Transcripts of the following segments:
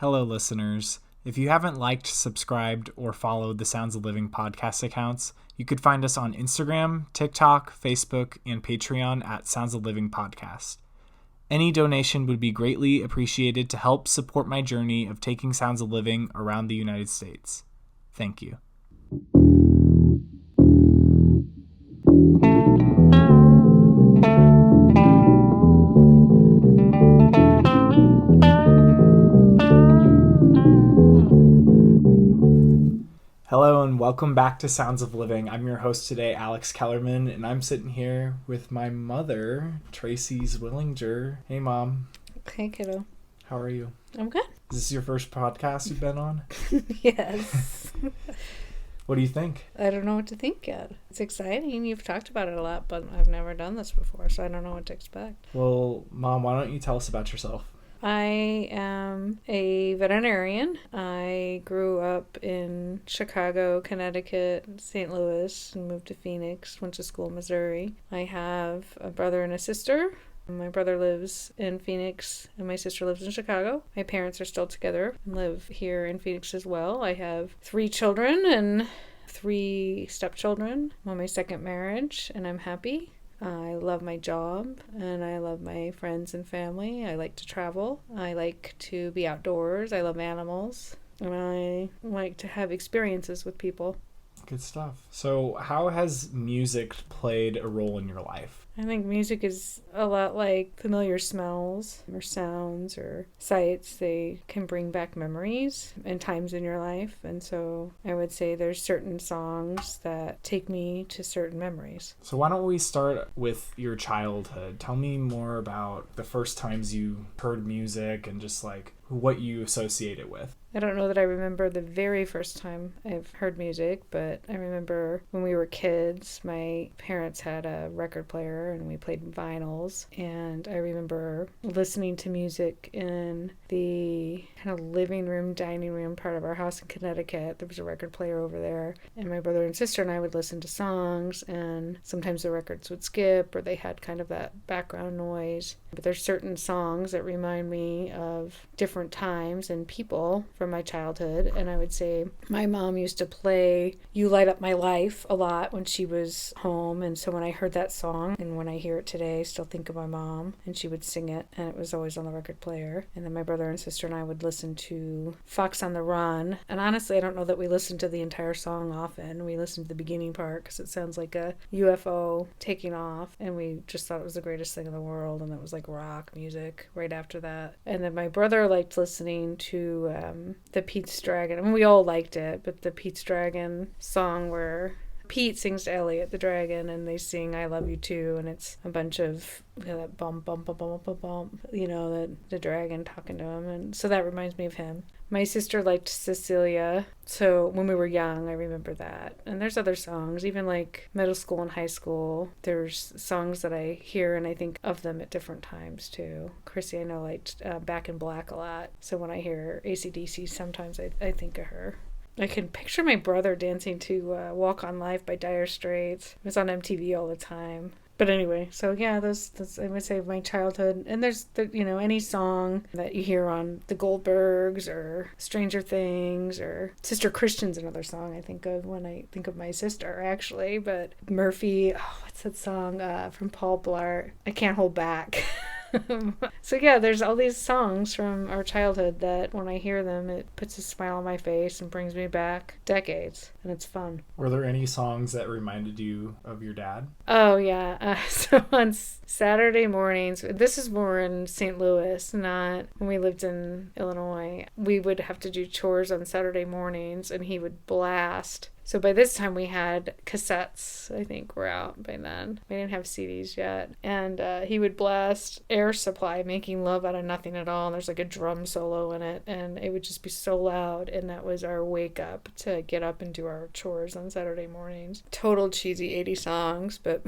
Hello, listeners. If you haven't liked, subscribed, or followed the Sounds of Living podcast accounts, you could find us on Instagram, TikTok, Facebook, and Patreon at Sounds of Living Podcast. Any donation would be greatly appreciated to help support my journey of taking Sounds of Living around the United States. Thank you. Hello and welcome back to Sounds of Living. I'm your host today, Alex Kellerman, and I'm sitting here with my mother, Tracy Zwillinger. Hey, Mom. Hey, kiddo. How are you? I'm good. Is this your first podcast you've been on? Yes. What do you think? I don't know what to think yet. It's exciting. You've talked about it a lot, but I've never done this before, so I don't know what to expect. Well, Mom, why don't you tell us about yourself? I am a veterinarian. I grew up in Chicago, Connecticut, St. Louis, and moved to Phoenix, went to school in Missouri. I have a brother and a sister. My brother lives in Phoenix and my sister lives in Chicago. My parents are still together and live here in Phoenix as well. I have 3 children and 3 stepchildren on my second marriage, and I'm happy. I love my job and I love my friends and family. I like to travel. I like to be outdoors. I love animals. And I like to have experiences with people. Good stuff. So how has music played a role in your life? I think music is a lot like familiar smells or sounds or sights. They can bring back memories and times in your life. And so I would say there's certain songs that take me to certain memories. So why don't we start with your childhood? Tell me more about the first times you heard music and just like what you associate it with. I don't know that I remember the very first time I've heard music, but I remember when we were kids, my parents had a record player and we played vinyls. And I remember listening to music in the kind of living room, dining room part of our house in Connecticut. There was a record player over there. And my brother and sister and I would listen to songs, and sometimes the records would skip or they had kind of that background noise. But there's certain songs that remind me of different times and people from my childhood. And I would say my mom used to play You Light Up My Life a lot when she was home. And so when I heard that song, and when I hear it today, I still think of my mom, and she would sing it, and it was always on the record player. And then my brother and sister and I would listen to Fox on the Run. And honestly, I don't know that we listened to the entire song often. We listened to the beginning part because it sounds like a UFO taking off, and we just thought it was the greatest thing in the world. And that was like rock music right after that. And then my brother liked listening to the Pete's Dragon. I mean, we all liked it, but the Pete's Dragon song where Pete sings to Elliot the dragon, and they sing I Love You Too, and it's a bunch of that bump, bump, bump, bump, bump, bump, the dragon talking to him, and so that reminds me of him. My sister liked Cecilia, so when we were young, I remember that. And there's other songs, even like middle school and high school, there's songs that I hear and I think of them at different times too. Chrissy, I know, liked Back in Black a lot, so when I hear AC/DC, sometimes I think of her. I can picture my brother dancing to Walk on Life by Dire Straits. It was on MTV all the time. But anyway, so yeah, those I would say my childhood. And there's, any song that you hear on The Goldbergs or Stranger Things or Sister Christian's another song I think of when I think of my sister, actually. But Murphy, what's that song from Paul Blart? I Can't Hold Back. So yeah, there's all these songs from our childhood that when I hear them, it puts a smile on my face and brings me back decades, and it's fun. Were there any songs that reminded you of your dad? Oh yeah, so on Saturday mornings, this is more in St. Louis, not when we lived in Illinois, we would have to do chores on Saturday mornings, and he would blast. So by this time we had cassettes, I think, were out by then. We didn't have CDs yet. And he would blast Air Supply, Making Love Out of Nothing at All. And there's like a drum solo in it. And it would just be so loud. And that was our wake up to get up and do our chores on Saturday mornings. Total cheesy 80s songs, but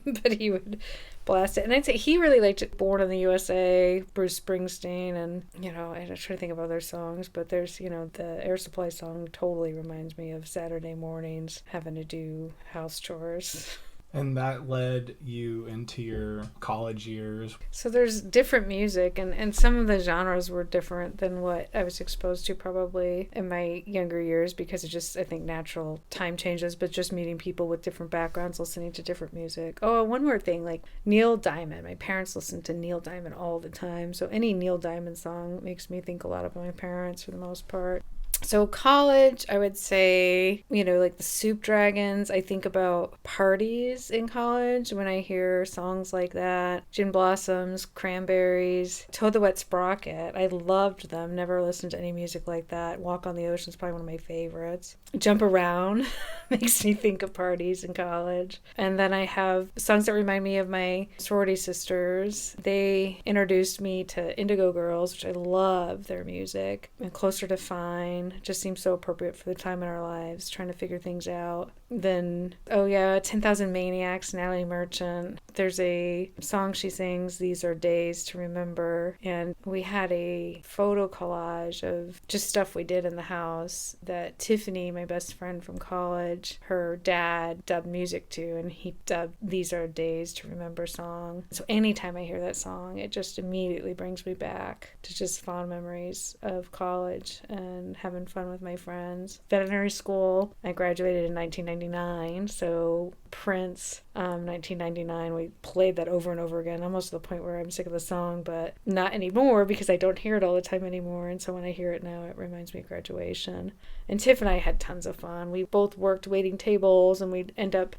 but he would blast it. And I'd say he really liked Born in the USA, Bruce Springsteen, and, I'm trying to think of other songs, but there's, the Air Supply song totally reminds me of Saturday mornings, having to do house chores. And that led you into your college years. So there's different music, and some of the genres were different than what I was exposed to probably in my younger years, because it just, I think, natural time changes, but just meeting people with different backgrounds, listening to different music. Oh, one more thing, like Neil Diamond. My parents listened to Neil Diamond all the time, so any Neil Diamond song makes me think a lot of my parents for the most part. So college, I would say, like the Soup Dragons. I think about parties in college when I hear songs like that. Gin Blossoms, Cranberries, Toad the Wet Sprocket. I loved them. Never listened to any music like that. Walk on the Ocean is probably one of my favorites. Jump Around makes me think of parties in college. And then I have songs that remind me of my sorority sisters. They introduced me to Indigo Girls, which I love their music, and Closer to Fine. Just seems so appropriate for the time in our lives, trying to figure things out. Then, 10,000 Maniacs, Natalie Merchant. There's a song she sings, These Are Days to Remember. And we had a photo collage of just stuff we did in the house that Tiffany, my best friend from college, her dad dubbed music to, and he dubbed These Are Days to Remember song. So anytime I hear that song, it just immediately brings me back to just fond memories of college and having fun with my friends. Veterinary school, I graduated in 1999, so Prince, 1999, we played that over and over again, almost to the point where I'm sick of the song, but not anymore because I don't hear it all the time anymore, and so when I hear it now, it reminds me of graduation. And Tiff and I had tons of fun. We both worked waiting tables, and we'd end up,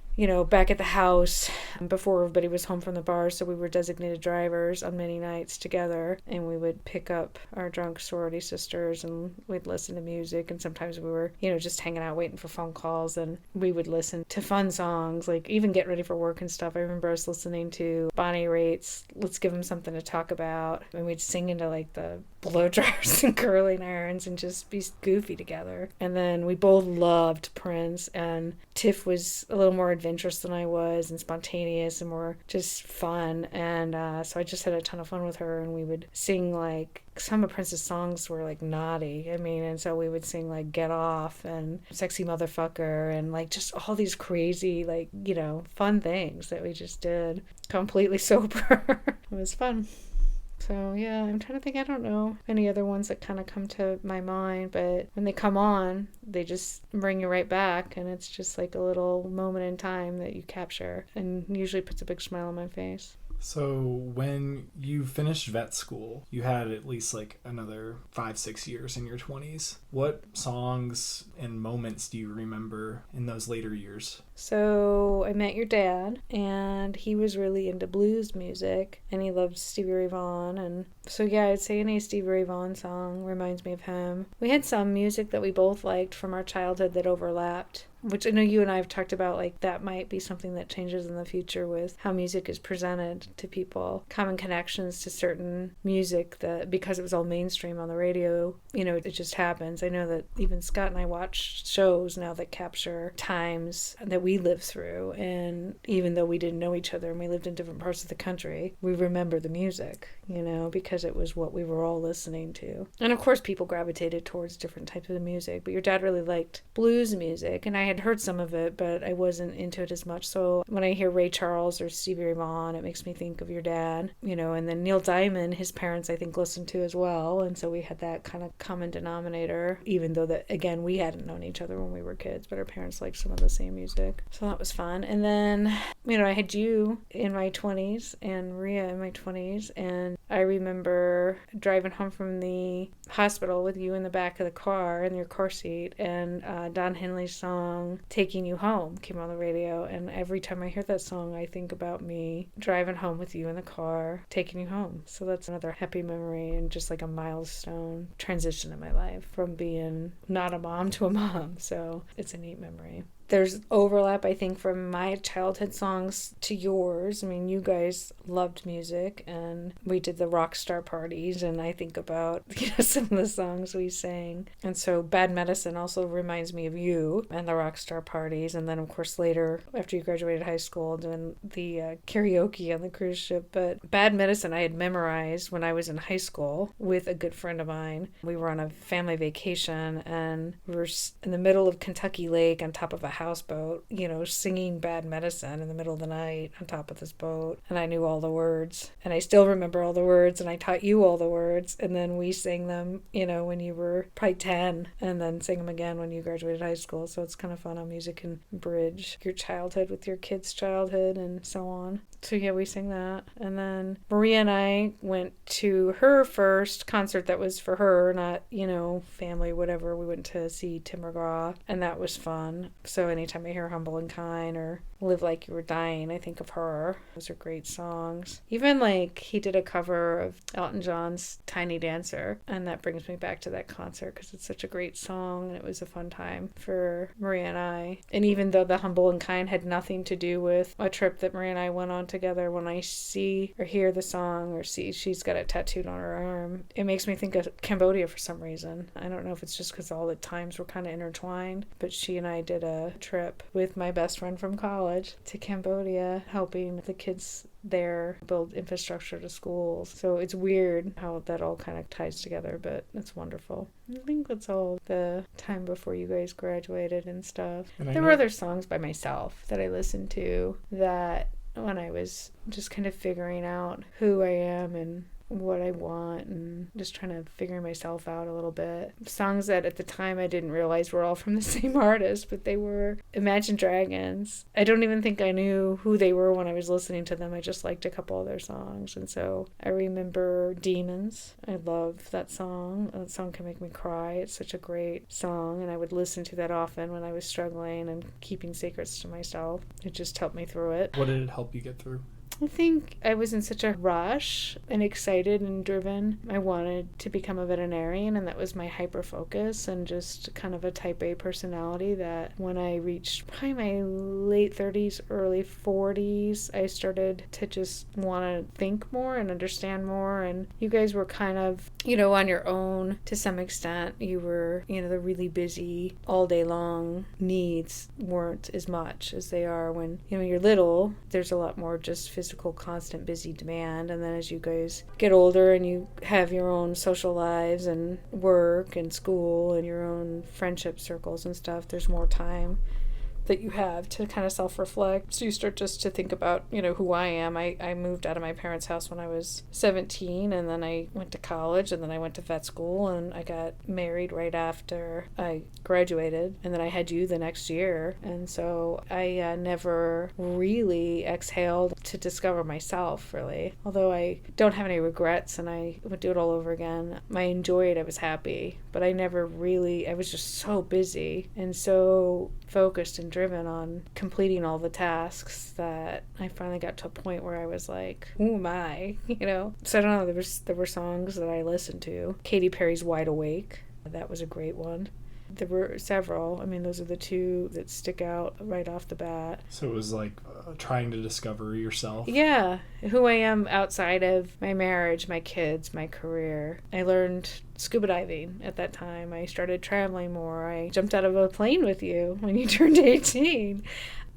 back at the house before everybody was home from the bar, so we were designated drivers on many nights together, and we would pick up our drunk sorority sisters, and we'd listen to music, and sometimes we were, just hanging out waiting for phone calls, and we would listen to fun songs, like even get ready for work and stuff. I remember us listening to Bonnie Raitt's Let's Give 'Em Something to Talk About, and we'd sing into like the blow dryers and curling irons and just be goofy together. And then we both loved Prince, and Tiff was a little more adventurous than I was, and spontaneous and more just fun, and so I just had a ton of fun with her, and we would sing like some of Prince's songs were like naughty. And so we would sing like Get Off and Sexy Motherfucker and like just all these crazy, like, fun things that we just did completely sober. It was fun. So yeah, I'm trying to think, I don't know any other ones that kind of come to my mind, but when they come on, they just bring you right back, and it's just like a little moment in time that you capture, and usually puts a big smile on my face. So when you finished vet school, you had at least like another 5-6 years in your 20s. What songs and moments do you remember in those later years? So I met your dad, and he was really into blues music, and he loved Stevie Ray Vaughan, and so yeah, I'd say any Stevie Ray Vaughan song reminds me of him. We had some music that we both liked from our childhood that overlapped, which I know you and I have talked about, like that might be something that changes in the future with how music is presented to people. Common connections to certain music that, because it was all mainstream on the radio, it just happens. I know that even Scott and I watch shows now that capture times that we lived through, and even though we didn't know each other and we lived in different parts of the country, we remember the music, because it was what we were all listening to. And of course people gravitated towards different types of music, but your dad really liked blues music, and I had heard some of it, but I wasn't into it as much. So when I hear Ray Charles or Stevie Ray Vaughan, it makes me think of your dad, and then Neil Diamond, his parents I think listened to as well, and so we had that kind of common denominator, even though that, again, we hadn't known each other when we were kids, but our parents liked some of the same music. So that was fun. And then, I had you in my 20s and Rhea in my 20s, and I remember driving home from the hospital with you in the back of the car in your car seat, and Don Henley's song Taking You Home came on the radio, and every time I hear that song I think about me driving home with you in the car, taking you home. So that's another happy memory and just like a milestone transition in my life from being not a mom to a mom. So it's a neat memory. There's overlap, I think, from my childhood songs to yours. You guys loved music, and we did the rock star parties, and I think about, some of the songs we sang. And so Bad Medicine also reminds me of you and the rock star parties. And then, of course, later, after you graduated high school, doing the karaoke on the cruise ship. But Bad Medicine I had memorized when I was in high school with a good friend of mine. We were on a family vacation, and we were in the middle of Kentucky Lake on top of a houseboat, singing Bad Medicine in the middle of the night on top of this boat. And I knew all the words. And I still remember all the words. And I taught you all the words. And then we sang them, when you were probably 10. And then sing them again when you graduated high school. So it's kind of fun how music can bridge your childhood with your kid's childhood and so on. So yeah, we sang that. And then Maria and I went to her first concert that was for her, not, family, whatever. We went to see Tim McGraw, and that was fun. So anytime I hear Humble and Kind or Live Like You Were Dying, I think of her. Those are great songs. Even he did a cover of Elton John's Tiny Dancer, and that brings me back to that concert because it's such a great song, and it was a fun time for Maria and I. And even though the Humble and Kind had nothing to do with a trip that Maria and I went on together, when I see or hear the song or see she's got it tattooed on her arm, it makes me think of Cambodia for some reason. I don't know if it's just because all the times were kind of intertwined, but she and I did a trip with my best friend from college to Cambodia, helping the kids there build infrastructure to schools. So it's weird how that all kind of ties together, but it's wonderful. I think that's all the time before you guys graduated and stuff. And there were other songs by myself that I listened to that when I was just kind of figuring out who I am and what I want and just trying to figure myself out a little bit. Songs that at the time I didn't realize were all from the same artist, but they were Imagine Dragons. I don't even think I knew who they were when I was listening to them. I just liked a couple of their songs. And so I remember Demons. I love that song. That song can make me cry. It's such a great song, and I would listen to that often when I was struggling and keeping secrets to myself. It just helped me through it. What did it help you get through? I think I was in such a rush and excited and driven. I wanted to become a veterinarian, and that was my hyper focus and just kind of a type A personality that when I reached probably my late 30s, early 40s, I started to just want to think more and understand more. And you guys were kind of, on your own to some extent. You were, the really busy all day long needs weren't as much as they are when, you're little. There's a lot more just physical, constant, busy demand. And then as you guys get older and you have your own social lives and work and school and your own friendship circles and stuff, there's more time that you have to kind of self-reflect. So you start just to think about, who I am. I moved out of my parents' house when I was 17, and then I went to college, and then I went to vet school, and I got married right after I graduated, and then I had you the next year. And so I never really exhaled to discover myself, really. Although I don't have any regrets, and I would do it all over again. I enjoyed, I was happy, but I was just so busy and so focused and driven on completing all the tasks that I finally got to a point where I was like, who am I? So I don't know, there were songs that I listened to. Katy Perry's Wide Awake, that was a great one. There were several. Those are the two that stick out right off the bat. So it was like trying to discover yourself? Yeah, who I am outside of my marriage, my kids, my career. I learned scuba diving at that time. I started traveling more. I jumped out of a plane with you when you turned 18.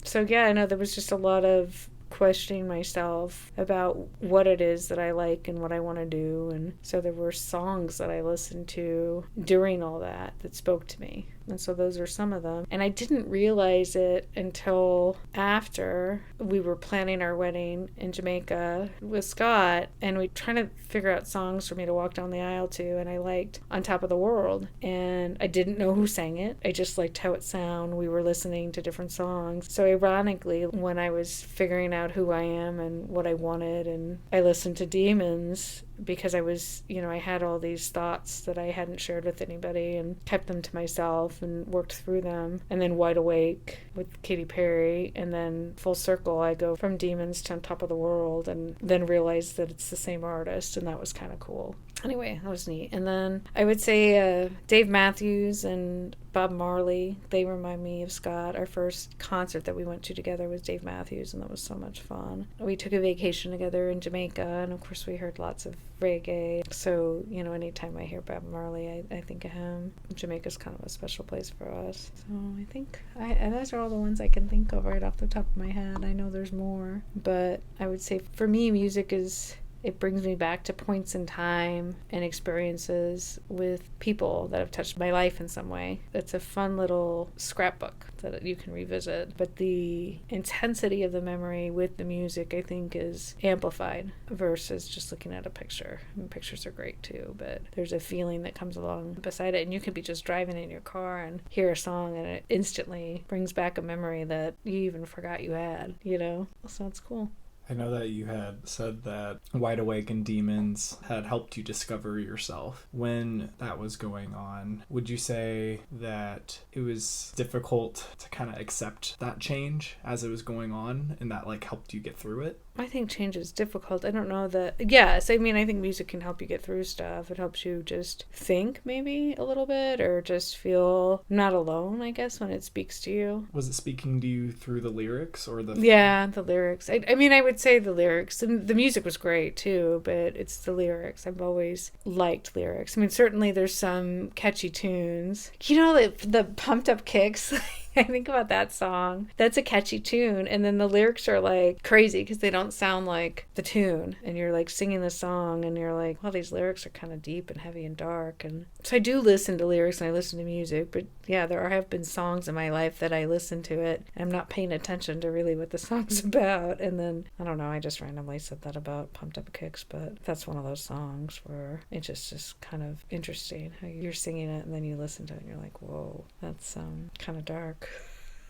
So yeah, I know there was just a lot of questioning myself about what it is that I like and what I want to do. And so there were songs that I listened to during all that spoke to me. And so those are some of them. And I didn't realize it until after we were planning our wedding in Jamaica with Scott, and we trying to figure out songs for me to walk down the aisle to, and I liked On Top of the World. And I didn't know who sang it. I just liked how it sounded. We were listening to different songs. So ironically, when I was figuring out who I am and what I wanted, and I listened to Demons, because I was, I had all these thoughts that I hadn't shared with anybody and kept them to myself and worked through them. And then Wide Awake with Katy Perry, and then full circle, I go from Demons to On Top of the World, and then realize that it's the same artist, and that was kind of cool. Anyway, that was neat. And then I would say Dave Matthews and Bob Marley, they remind me of Scott. Our first concert that we went to together was Dave Matthews, and that was so much fun. We took a vacation together in Jamaica, and of course we heard lots of reggae. So, anytime I hear Bob Marley, I think of him. Jamaica's kind of a special place for us. So I think and those are all the ones I can think of right off the top of my head. I know there's more, but I would say for me, music is it brings me back to points in time and experiences with people that have touched my life in some way. It's a fun little scrapbook that you can revisit. But the intensity of the memory with the music, I think, is amplified versus just looking at a picture. I mean, pictures are great too, but there's a feeling that comes along beside it. And you could be just driving in your car and hear a song and it instantly brings back a memory that you even forgot you had, you know? So it's cool. I know that you had said that Wide Awake and Demons had helped you discover yourself. When that was going on, would you say that it was difficult to kind of accept that change as it was going on and that like helped you get through it? I think change is difficult. I don't know that. Yes, I mean, I think music can help you get through stuff. It helps you just think maybe a little bit or just feel not alone, I guess, when it speaks to you. Was it speaking to you through the lyrics or the... Yeah, the lyrics. I mean, I would say the lyrics. The music was great too, but it's the lyrics. I've always liked lyrics. I mean, certainly there's some catchy tunes. You know, the pumped up kicks. I think about that song. That's a catchy tune. And then the lyrics are like crazy because they don't sound like the tune. And you're like singing the song and you're like, well, these lyrics are kind of deep and heavy and dark. And so I do listen to lyrics and I listen to music. But yeah, there have been songs in my life that I listen to it. And I'm not paying attention to really what the song's about. And then, I don't know, I just randomly said that about Pumped Up Kicks. But that's one of those songs where it just is kind of interesting how you're singing it and then you listen to it and you're like, whoa, that's kind of dark.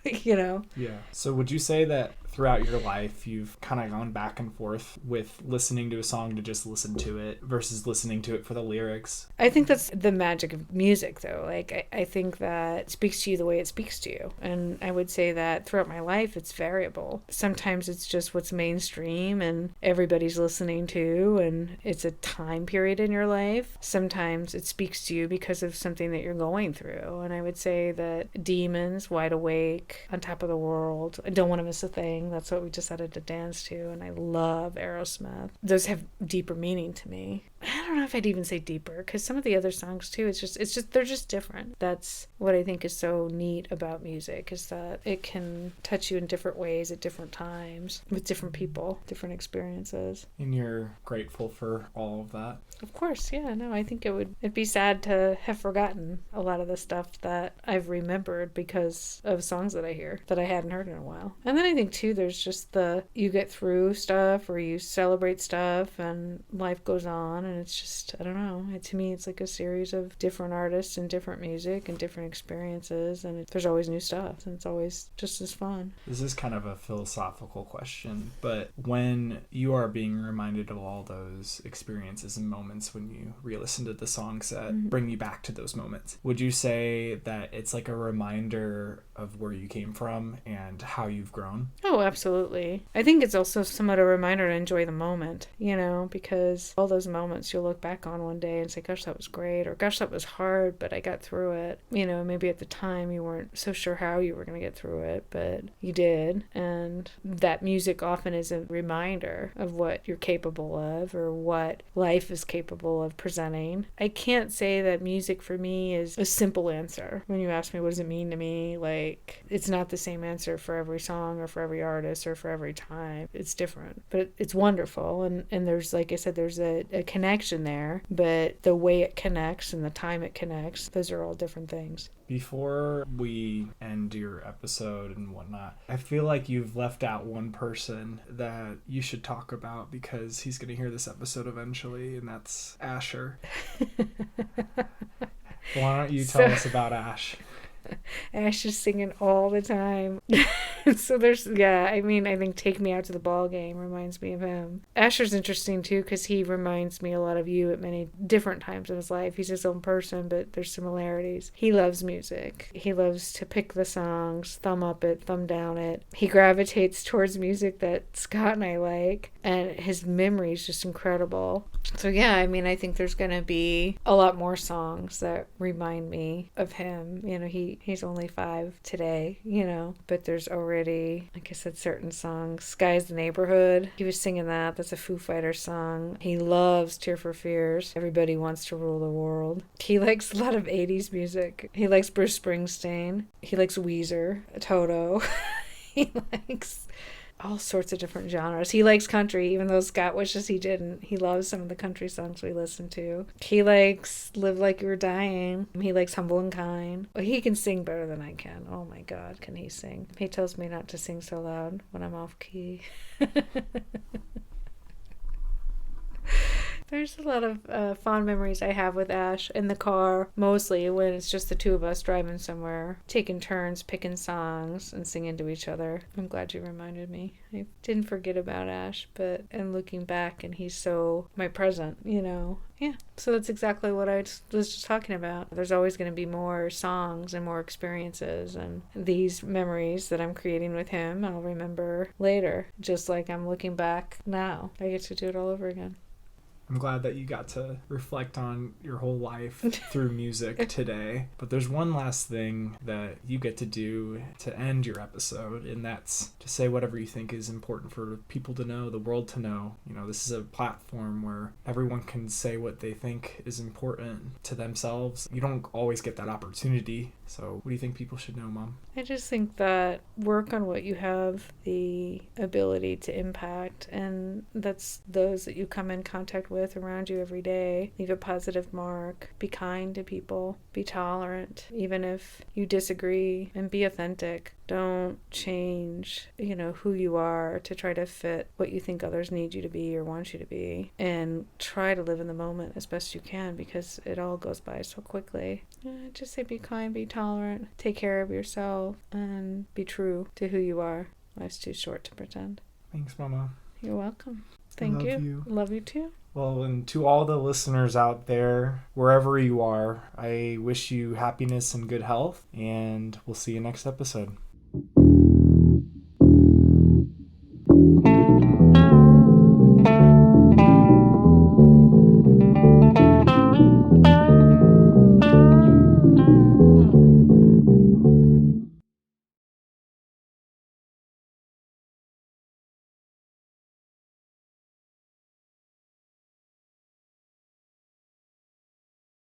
You know? Yeah. So would you say that throughout your life you've kind of gone back and forth with listening to a song to just listen to it versus listening to it for the lyrics? I think that's the magic of music, though. Like, I think that it speaks to you the way it speaks to you. And I would say that throughout my life, it's variable. Sometimes it's just what's mainstream and everybody's listening to, and it's a time period in your life. Sometimes it speaks to you because of something that you're going through. And I would say that Demons, Wide Awake, On Top of the World, I Don't Want to Miss a Thing, that's what we decided to dance to. And I love Aerosmith. Those have deeper meaning to me. I don't know if I'd even say deeper, because some of the other songs too, it's just they're just different. That's what I think is so neat about music, is that it can touch you in different ways at different times with different people, different experiences. And you're grateful for all of that? Of course, yeah. No, I think it'd be sad to have forgotten a lot of the stuff that I've remembered because of songs that I hear that I hadn't heard in a while. And then I think too, there's just you get through stuff or you celebrate stuff and life goes on. And it's just, I don't know, to me it's like a series of different artists and different music and different experiences, and there's always new stuff and it's always just as fun. This is kind of a philosophical question, but when you are being reminded of all those experiences and moments when you re-listen to the songs that bring you back to those moments, would you say that it's like a reminder of where you came from and how you've grown? Oh, absolutely. I think it's also somewhat a reminder to enjoy the moment, you know, because all those moments you'll look back on one day and say, gosh, that was great, or gosh, that was hard, but I got through it. You know, maybe at the time you weren't so sure how you were going to get through it, but you did. And that music often is a reminder of what you're capable of or what life is capable of presenting. I can't say that music for me is a simple answer. When you ask me what does it mean to me, like, it's not the same answer for every song or for every artist or for every time. It's different, but it's wonderful. And there's, like I said, there's a connection there, but the way it connects and the time it connects, those are all different things. Before we end your episode and whatnot, I feel like you've left out one person that you should talk about because he's going to hear this episode eventually, and that's Asher. Why don't you tell us about Ash? Ash is singing all the time. So I think Take Me Out to the Ball Game reminds me of him. Asher's interesting too because he reminds me a lot of you at many different times in his life. He's his own person, but there's similarities. He loves music. He loves to pick the songs, thumb up it, thumb down it. He gravitates towards music that Scott and I like, and his memory is just incredible. So yeah, I think there's going to be a lot more songs that remind me of him. You know, he's only 5 today, you know, but there's already, like I said, certain songs. Sky's the Neighborhood. He was singing that. That's a Foo Fighters song. He loves Tear for Fears. Everybody Wants to Rule the World. He likes a lot of 80s music. He likes Bruce Springsteen. He likes Weezer, Toto. He likes all sorts of different genres. He likes country, even though Scott wishes he didn't. He loves some of the country songs we listen to. He likes Live Like You Were Dying. He likes Humble and Kind. Well, he can sing better than I can. Oh my God, can he sing? He tells me not to sing so loud when I'm off key. There's a lot of fond memories I have with Ash in the car, mostly when it's just the two of us driving somewhere, taking turns picking songs and singing to each other. I'm glad you reminded me. I didn't forget about Ash, but and looking back, and he's so my present, you know. Yeah, so that's exactly what I was just talking about. There's always going to be more songs and more experiences, and these memories that I'm creating with him, I'll remember later, just like I'm looking back now. I get to do it all over again. I'm glad that you got to reflect on your whole life through music today. But there's one last thing that you get to do to end your episode, and that's to say whatever you think is important for people to know, the world to know. You know, this is a platform where everyone can say what they think is important to themselves. You don't always get that opportunity. So what do you think people should know, Mom? I just think that work on what you have the ability to impact, and that's those that you come in contact with around you every day. Leave a positive mark. Be kind to people. Be tolerant, even if you disagree, and be authentic. Don't change, who you are to try to fit what you think others need you to be or want you to be. And try to live in the moment as best you can, because it all goes by so quickly. Just say be kind, be tolerant, take care of yourself, and be true to who you are. Life's too short to pretend. Thanks, Mama. You're welcome. Thank you. Love you too. Well, and to all the listeners out there, wherever you are, I wish you happiness and good health, and we'll see you next episode.